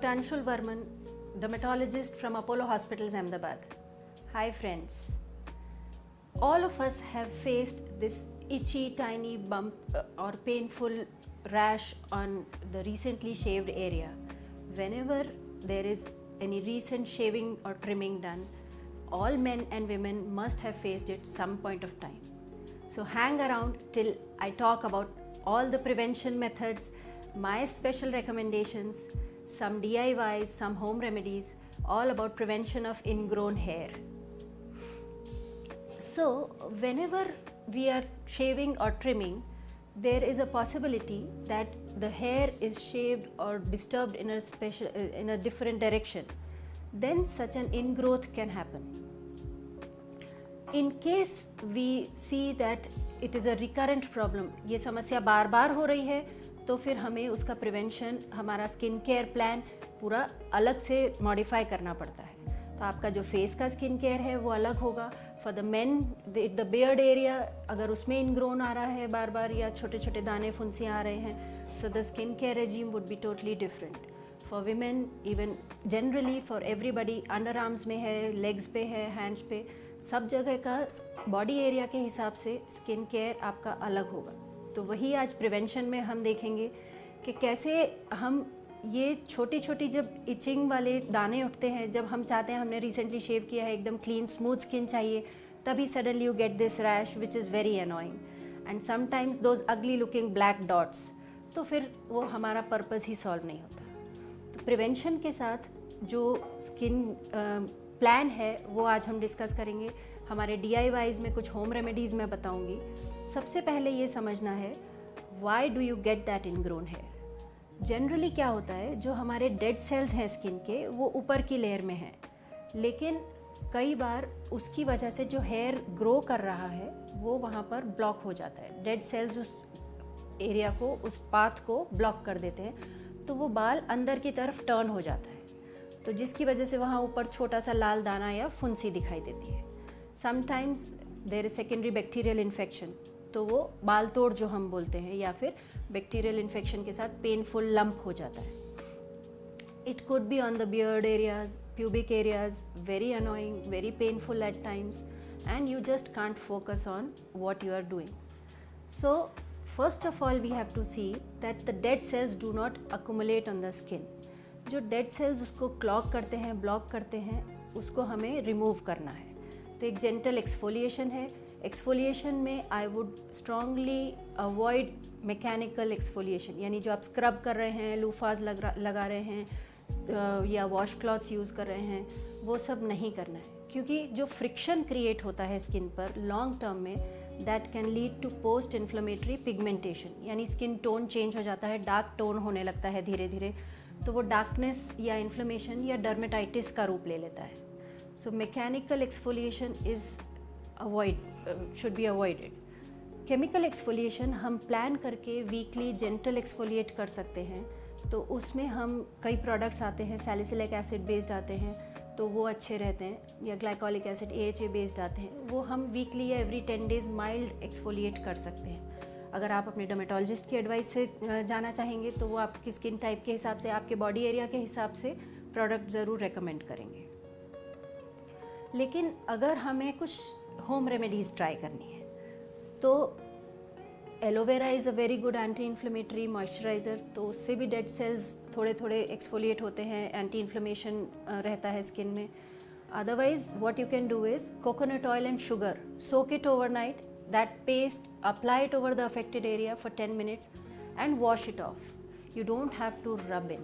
Dr. Anshul Varman, dermatologist from Apollo Hospitals, Ahmedabad. Hi friends. All of us have faced this itchy tiny bump or painful rash on the recently shaved area. Whenever there is any recent shaving or trimming done, all men and women must have faced it some point of time. So hang around till I talk about all the prevention methods, my special recommendations, some DIYs, some home remedies, all about prevention of ingrown hair. So whenever we are shaving or trimming, there is a possibility that the hair is shaved or disturbed in a different direction. Then such an ingrowth can happen. In case we see that it is a recurrent problem, ये समस्या बार बार हो रही है, तो फिर हमें उसका prevention, हमारा स्किन केयर प्लान पूरा अलग से मॉडिफाई करना पड़ता है. तो आपका जो फेस का स्किन केयर है वो अलग होगा. For the main, the beard area, अगर उसमें इनग्रोन आ रहा है बार बार या छोटे छोटे दाने फुंसियाँ आ रहे हैं, so the skin care regime would be totally different. For women, even generally for everybody, under arms में है, लेग्स पे है, हैंड्स पे, सब जगह का बॉडी एरिया के हिसाब से स्किन केयर आपका अलग होगा. तो वही आज प्रिवेंशन में हम देखेंगे कि कैसे हम ये छोटी छोटी जब इचिंग वाले दाने उठते हैं, जब हम चाहते हैं, हमने रिसेंटली शेव किया है, एकदम क्लीन स्मूथ स्किन चाहिए, तभी suddenly you get this rash which is very annoying and sometimes those अगली लुकिंग ब्लैक डॉट्स. तो फिर वो हमारा पर्पज़ ही सॉल्व नहीं होता. तो प्रिवेंशन के साथ जो स्किन प्लान है वो आज हम डिस्कस करेंगे. हमारे DIYs में कुछ होम रेमेडीज़ मैं बताऊंगी. सबसे पहले ये समझना है, why do you get that ingrown hair. Generally क्या होता है, जो हमारे डेड सेल्स हैं स्किन के, वो ऊपर की लेयर में हैं, लेकिन कई बार उसकी वजह से जो हेयर ग्रो कर रहा है वो वहाँ पर ब्लॉक हो जाता है. डेड सेल्स उस एरिया को, उस पाथ को ब्लॉक कर देते हैं, तो वो बाल अंदर की तरफ टर्न हो जाता है, तो जिसकी वजह से वहाँ ऊपर छोटा सा लाल दाना या फुंसी दिखाई देती है. Sometimes there is secondary bacterial infection, तो वो बाल तोड़ जो हम बोलते हैं, या फिर बैक्टीरियल इन्फेक्शन के साथ पेनफुल लंप हो जाता है. It could be on the beard areas, pubic areas, very annoying, very painful at times, and you just can't focus on what you are doing. So first of all we have to see that the dead cells do not accumulate on the skin. जो dead cells उसको clog करते हैं, block करते हैं, उसको हमें remove करना है. तो एक जेंटल एक्सफोलिएशन है. एक्सफोलिएशन में I would strongly avoid mechanical exfoliation, यानी जो आप स्क्रब कर रहे हैं, लूफाज लगा रहे हैं या वॉश क्लॉथ्स यूज़ कर रहे हैं, वो सब नहीं करना है, क्योंकि जो फ्रिक्शन क्रिएट होता है स्किन पर लॉन्ग टर्म में, that can lead to post inflammatory pigmentation, यानी स्किन टोन चेंज हो जाता है, डार्क टोन होने लगता है धीरे धीरे, तो वो डार्कनेस या इन्फ्लेमेशन या डर्मेटाइटिस का रूप ले लेता है. So mechanical exfoliation should be avoided. Chemical exfoliation हम प्लान करके वीकली जेंटल एक्सफोलिएट कर सकते हैं. तो उसमें हम कई प्रोडक्ट्स आते हैं, सैलिसिलिक एसिड बेस्ड आते हैं, तो वो अच्छे रहते हैं, या ग्लाइकोलिक एसिड AHA बेस्ड आते हैं, वो हम वीकली या एवरी 10 डेज माइल्ड एक्सफोलिएट कर सकते हैं. अगर आप अपने डर्मेटोलॉजिस्ट की एडवाइस से जाना चाहेंगे तो वो आपकी स्किन टाइप के हिसाब से, आपके बॉडी एरिया के हिसाब से प्रोडक्ट ज़रूर रेकमेंड करेंगे. लेकिन अगर हमें कुछ होम रेमेडीज़ ट्राई करनी है, तो aloe vera is a very good anti inflammatory moisturiser. तो उससे भी डेड सेल्स थोड़े थोड़े एक्सफोलिएट होते हैं, एंटी इन्फ्लेमेशन रहता है स्किन में. Otherwise what you can do is coconut oil and sugar, soak it overnight, that paste, apply it over the affected area for 10 minutes and wash it off. You don't have to rub in.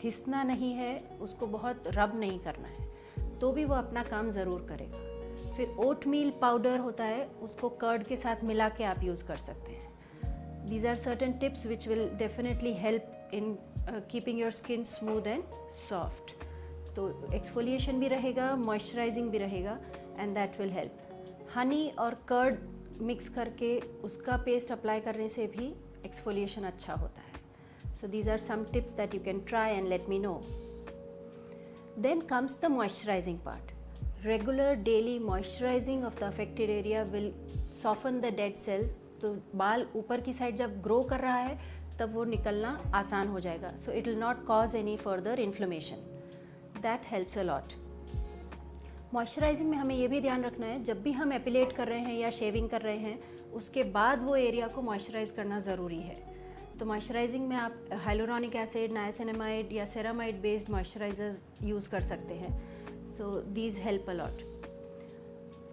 घिसना नहीं है, उसको बहुत रब नहीं करना है, तो भी वो अपना काम ज़रूर करेगा. फिर ओट मील पाउडर होता है, उसको कर्ड के साथ मिला के आप यूज़ कर सकते हैं. These are certain tips which will definitely help in keeping your skin smooth and soft. तो एक्सफोलिएशन भी रहेगा, मॉइस्चराइजिंग भी रहेगा, and that will help. Honey और कर्ड मिक्स करके उसका पेस्ट अप्लाई करने से भी एक्सफोलिएशन अच्छा होता है. So these are some tips that you can try and let me know. Then comes the moisturizing part. Regular daily moisturizing of the affected area will soften the dead cells. तो बाल ऊपर की side जब grow कर रहा है तब वो निकलना आसान हो जाएगा. So it will not cause any further inflammation. That helps a lot. Moisturising में हमें ये भी ध्यान रखना है, जब भी हम एपिलेट कर रहे हैं या शेविंग कर रहे हैं उसके बाद वो एरिया को मॉइस्चराइज करना ज़रूरी है. तो मॉइस्चराइजिंग में आप हाइलोरॉनिक एसिड, नाइसिनामाइड या सेरामाइड बेस्ड मॉइस्चराइजर यूज़ कर सकते हैं. So these help a lot.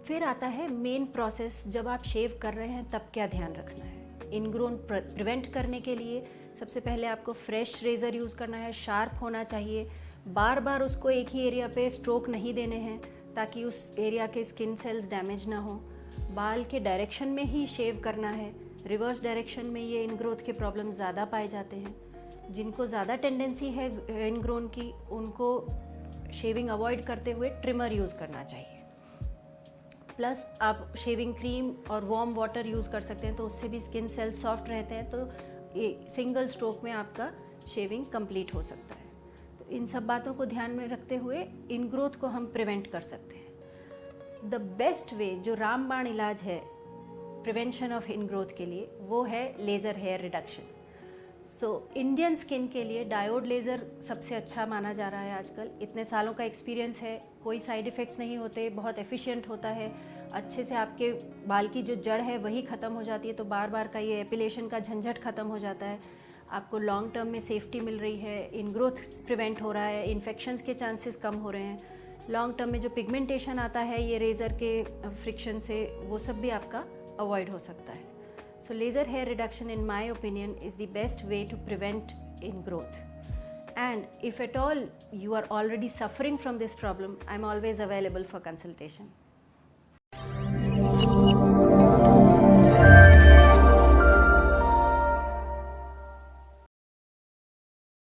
फिर आता है मेन प्रोसेस, जब आप शेव कर रहे हैं तब क्या ध्यान रखना है. इनग्रोन प्रिवेंट करने के लिए सबसे पहले आपको फ्रेश रेज़र यूज़ करना है. शार्प होना चाहिए. बार बार उसको एक ही एरिया पे स्ट्रोक नहीं देने हैं ताकि उस एरिया के स्किन सेल्स डैमेज ना हो. बाल के डायरेक्शन में ही शेव करना है. रिवर्स डायरेक्शन में ये इनग्रोथ के प्रॉब्लम ज़्यादा पाए जाते हैं. जिनको ज़्यादा टेंडेंसी है इनग्रोन की, उनको शेविंग अवॉइड करते हुए ट्रिमर यूज़ करना चाहिए. प्लस आप शेविंग क्रीम और वार्म वाटर यूज़ कर सकते हैं, तो उससे भी स्किन सेल्स सॉफ्ट रहते हैं. तो सिंगल स्ट्रोक में आपका शेविंग कंप्लीट हो सकता है. तो इन सब बातों को ध्यान में रखते हुए इनग्रोथ को हम प्रिवेंट कर सकते हैं. द बेस्ट वे, जो रामबाण इलाज है प्रिवेंशन ऑफ इनग्रोथ के लिए, वो है laser hair reduction. So Indian skin के लिए डायोड लेज़र सबसे अच्छा माना जा रहा है आजकल. इतने सालों का एक्सपीरियंस है, कोई साइड इफ़ेक्ट्स नहीं होते, बहुत एफिशिएंट होता है. अच्छे से आपके बाल की जो जड़ है वही ख़त्म हो जाती है, तो बार बार का ये एपिलेशन का झंझट ख़त्म हो जाता है. आपको लॉन्ग टर्म में सेफ्टी मिल रही है, इनग्रोथ प्रिवेंट हो रहा है, इन्फेक्शंस के चांसेस कम हो रहे हैं. लॉन्ग टर्म में जो पिगमेंटेशन आता है ये रेज़र के फ्रिक्शन से, वो सब भी आपका अवॉइड हो सकता है. So laser hair reduction in my opinion is the best way to prevent ingrowth. And if at all you are already suffering from this problem, I'm always available for consultation.